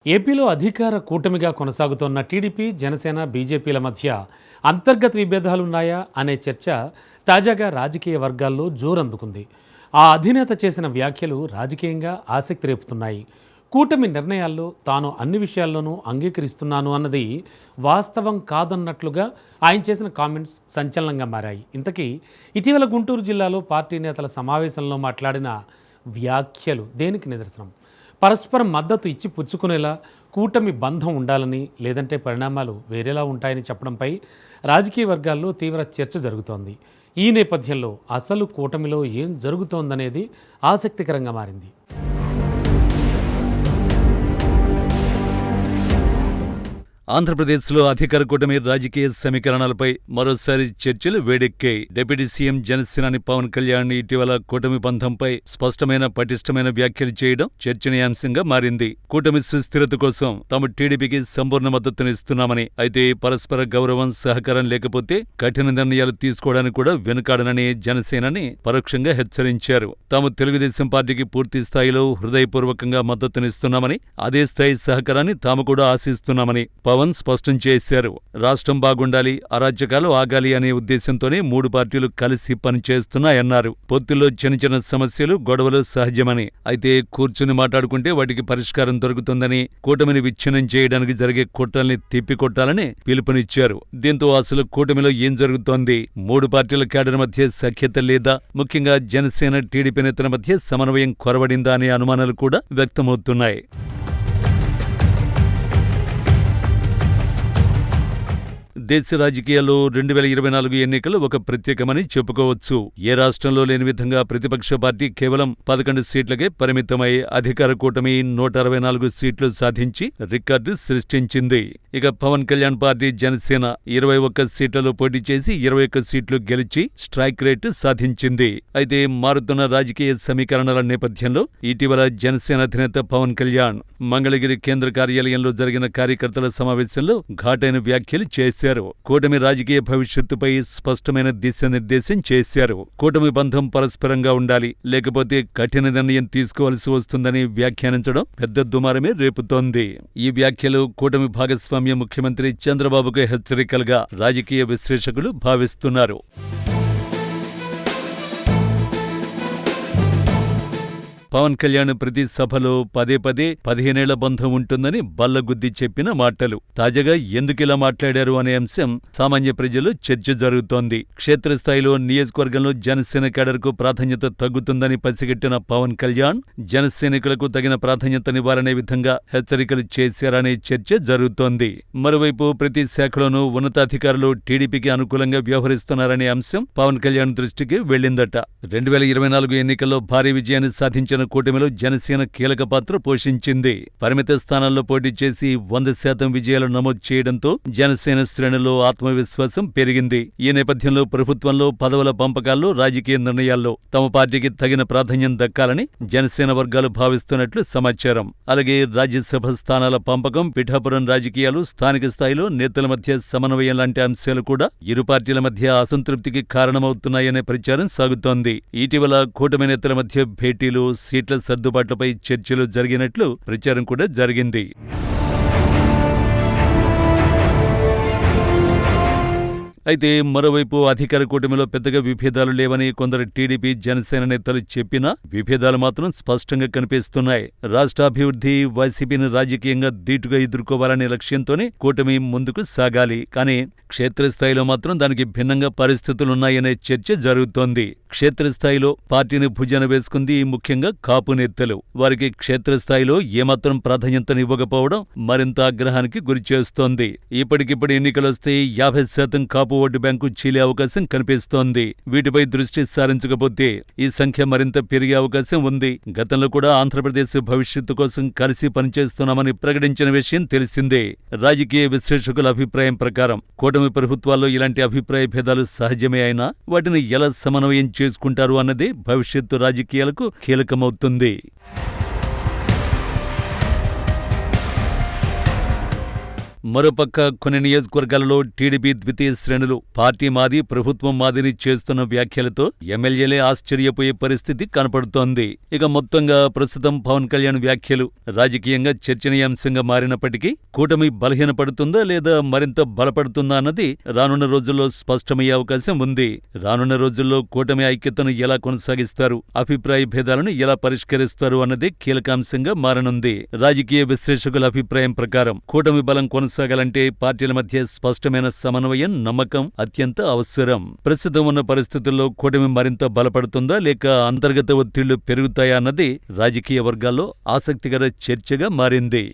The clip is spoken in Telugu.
ఏపీలో అధికార కూటమిగా కొనసాగుతోన్న టీడీపీ, జనసేన, బీజేపీల మధ్య అంతర్గత విభేదాలున్నాయా అనే చర్చ తాజాగా రాజకీయ వర్గాల్లో జోరందుకుంది. ఆ అధినేత చేసిన వ్యాఖ్యలు రాజకీయంగా ఆసక్తి రేపుతున్నాయి. కూటమి నిర్ణయాల్లో తాను అన్ని విషయాల్లోనూ అంగీకరిస్తున్నాను అన్నది వాస్తవం కాదన్నట్లుగా ఆయన చేసిన కామెంట్స్ సంచలనంగా మారాయి. ఇంతకీ ఇటీవల గుంటూరు జిల్లాలో పార్టీ నేతల సమావేశంలో మాట్లాడిన వ్యాఖ్యలు దేనికి నిదర్శనం? పరస్పరం మద్దతు ఇచ్చి పుచ్చుకునేలా కూటమి బంధం ఉండాలని, లేదంటే పరిణామాలు వేరేలా ఉంటాయని చెప్పడంపై రాజకీయ వర్గాల్లో తీవ్ర చర్చ జరుగుతోంది. ఈ నేపథ్యంలో అసలు కూటమిలో ఏం జరుగుతోందనేది ఆసక్తికరంగా మారింది. ఆంధ్రప్రదేశ్లో అధికార కూటమి రాజకీయ సమీకరణాలపై మరోసారి చర్చలు వేడెక్కాయి. డిప్యూటీ సీఎం జనసేనాని పవన్ కళ్యాణ్ ఇటీవల కూటమి బంధంపై స్పష్టమైన పటిష్టమైన వ్యాఖ్యలు చేయడం చర్చనీయాంశంగా మారింది. కూటమి సుస్థిరత కోసం తాము టీడీపీకి సంపూర్ణ మద్దతునిస్తున్నామని, అయితే పరస్పర గౌరవం, సహకారం లేకపోతే కఠిన నిర్ణయాలు తీసుకోవడానికి కూడా వెనుకాడనని జనసేనని పరోక్షంగా హెచ్చరించారు. తాము తెలుగుదేశం పార్టీకి పూర్తి స్థాయిలో హృదయపూర్వకంగా మద్దతునిస్తున్నామని, అదే స్థాయి సహకారాన్ని తాము కూడా ఆశిస్తున్నామని పవన్ స్పష్టం చేశారు. రాష్ట్రం బాగుండాలి, అరాచకాలు ఆగాలి అనే ఉద్దేశంతోనే మూడు పార్టీలు కలిసి పనిచేస్తున్నాయన్నారు. పొత్తుల్లో చిన్న చిన్న సమస్యలు, గొడవలు సహజమని, అయితే కూర్చుని మాట్లాడుకుంటే వాటికి పరిష్కారం దొరుకుతుందని, కూటమిని విచ్ఛిన్నం చేయడానికి జరిగే కుట్రల్ని తిప్పికొట్టాలని పిలుపునిచ్చారు. దీంతో అసలు కూటమిలో ఏం జరుగుతోంది? మూడు పార్టీల క్యాడర్ మధ్య సఖ్యత లేదా? ముఖ్యంగా జనసేన, టీడీపీ నేతల మధ్య సమన్వయం కొరవడిందా అనే అనుమానాలు కూడా వ్యక్తమవుతున్నాయి. దేశ రాజకీయాల్లో 2024 ఎన్నికలు ఒక ప్రత్యేకమని చెప్పుకోవచ్చు. ఏ రాష్ట్రంలో లేని విధంగా ప్రతిపక్ష పార్టీ కేవలం 11 సీట్లకే పరిమితమై అధికార కూటమి 164 సీట్లు సాధించి రికార్డు సృష్టించింది. ఇక పవన్ కళ్యాణ్ పార్టీ జనసేన 21 సీట్లలో పోటీ చేసి 21 సీట్లు గెలిచి స్ట్రైక్ రేటు సాధించింది. అయితే మారుతున్న రాజకీయ సమీకరణాల నేపథ్యంలో ఇటీవల జనసేన అధినేత పవన్ కళ్యాణ్ మంగళగిరి కేంద్ర కార్యాలయంలో జరిగిన కార్యకర్తల సమావేశంలో ఘాటైన వ్యాఖ్యలు చేశారు. కూటమి రాజకీయ భవిష్యత్తుపై స్పష్టమైన దిశానిర్దేశం చేశారు. కూటమి బంధం పరస్పరంగా ఉండాలి, లేకపోతే కఠిన నిర్ణయం తీసుకోవాల్సి వస్తుందని వ్యాఖ్యానించడం పెద్ద దుమారమే రేపుతోంది. ఈ వ్యాఖ్యలు కూటమి భాగస్వామ్య ముఖ్యమంత్రి చంద్రబాబుకు హెచ్చరికలుగా రాజకీయ విశ్లేషకులు భావిస్తున్నారు. పవన్ కళ్యాణ్ ప్రతి సభలో పదే 15 ఏళ్ల బంధం ఉంటుందని బల్లగుద్ది చెప్పిన మాటలు తాజాగా ఎందుకిలా మాట్లాడారు అనే అంశం సామాన్య ప్రజలు చర్చ జరుగుతోంది. క్షేత్రస్థాయిలో నియోజకవర్గంలో జనసేన కేడర్కు ప్రాధాన్యత తగ్గుతుందని పసిగట్టిన పవన్ కళ్యాణ్ జనసైనికులకు తగిన ప్రాధాన్యతనివ్వాలనే విధంగా హెచ్చరికలు చేశారనే చర్చ జరుగుతోంది. మరోవైపు ప్రతి శాఖలోనూ ఉన్నతాధికారులు టీడీపీకి అనుకూలంగా వ్యవహరిస్తున్నారనే అంశం పవన్ కళ్యాణ్ దృష్టికి వెళ్లిందట. 2024 ఎన్నికల్లో భారీ విజయాన్ని సాధించిన కూటమిలో జనసేన కీలక పాత్ర పోషించింది. పరిమిత స్థానాల్లో పోటీ చేసి 100% విజయాలు నమోదు చేయడంతో జనసేన శ్రేణుల్లో ఆత్మవిశ్వాసం పెరిగింది. ఈ నేపథ్యంలో ప్రభుత్వంలో పదవుల పంపకాల్లో, రాజకీయ నిర్ణయాల్లో తమ పార్టీకి తగిన ప్రాధాన్యం దక్కాలని జనసేన వర్గాలు భావిస్తున్నట్లు సమాచారం. అలాగే రాజ్యసభ స్థానాల పంపకం, పిఠాపురం రాజకీయాలు, స్థానిక స్థాయిలో నేతల మధ్య సమన్వయం లాంటి అంశాలు కూడా ఇరు పార్టీల మధ్య అసంతృప్తికి కారణమవుతున్నాయనే ప్రచారం సాగుతోంది. ఇటీవల కూటమి నేతల మధ్య భేటీలు, సీట్ల సర్దుబాట్లపై చర్చలు జరిగినట్లు ప్రచారం కూడా జరిగింది. అయితే మరోవైపు అధికార కూటమిలో పెద్దగా విభేదాలు లేవని కొందరు టీడీపీ, జనసేన నేతలు చెప్పినా విభేదాలు మాత్రం స్పష్టంగా కనిపిస్తున్నాయి. రాష్ట్రాభివృద్ధి, వైసీపీని రాజకీయంగా ధీటుగా ఎదుర్కోవాలనే లక్ష్యంతోనే కూటమి ముందుకు సాగాలి. కానీ క్షేత్రస్థాయిలో మాత్రం దానికి భిన్నంగా పరిస్థితులున్నాయనే చర్చ జరుగుతోంది. క్షేత్రస్థాయిలో పార్టీని భుజాన వేసుకుంది ముఖ్యంగా కాపు నేతలు. వారికి క్షేత్రస్థాయిలో ఏమాత్రం ప్రాధాన్యతనివ్వకపోవడం మరింత ఆగ్రహానికి గురిచేస్తోంది. ఇప్పటికిప్పుడు ఎన్నికలొస్తే 50% కాపు ఓటు బ్యాంకు చీలే అవకాశం కనిపిస్తోంది. వీటిపై దృష్టి సారించకపోతే ఈ సంఖ్య మరింత పెరిగే అవకాశం ఉంది. గతంలో కూడా ఆంధ్రప్రదేశ్ భవిష్యత్తు కోసం కలిసి పనిచేస్తున్నామని ప్రకటించిన విషయం తెలిసిందే. రాజకీయ విశ్లేషకుల అభిప్రాయం ప్రకారం కూటమి ప్రభుత్వాల్లో ఇలాంటి అభిప్రాయ భేదాలు సహజమే అయినా వాటిని ఎలా సమన్వయం చేసుకుంటారు అన్నదే భవిష్యత్తు రాజకీయాలకు కీలకమవుతుంది. మరోపక్క కొన్ని నియోజకవర్గాలలో టీడీపీ ద్వితీయ శ్రేణులు పార్టీ మాది ప్రభుత్వం మాదిని చేస్తున్న వ్యాఖ్యలతో ఎమ్మెల్యేలే ఆశ్చర్యపోయే పరిస్థితి కనపడుతోంది. ఇక మొత్తంగా ప్రస్తుతం పవన్ కళ్యాణ్ వ్యాఖ్యలు రాజకీయంగా చర్చనీయాంశంగా మారినప్పటికీ కూటమి బలహీనపడుతుందా లేదా మరింత బలపడుతుందా అన్నది రానున్న రోజుల్లో స్పష్టమయ్యే అవకాశం ఉంది. రానున్న రోజుల్లో కూటమి ఐక్యతను ఎలా కొనసాగిస్తారు, అభిప్రాయ భేదాలను ఎలా పరిష్కరిస్తారు అన్నది కీలకాంశంగా మారనుంది. రాజకీయ విశ్లేషకుల అభిప్రాయం ప్రకారం కూటమి బలం కొనసాగాలంటే పార్టీల మధ్య స్పష్టమైన సమన్వయం, నమ్మకం అత్యంత అవసరం. ప్రస్తుతం ఉన్న పరిస్థితుల్లో కూటమి మరింత బలపడుతుందా లేక అంతర్గత ఒత్తిళ్లు పెరుగుతాయా అన్నది రాజకీయ వర్గాల్లో ఆసక్తికర చర్చగా మారింది.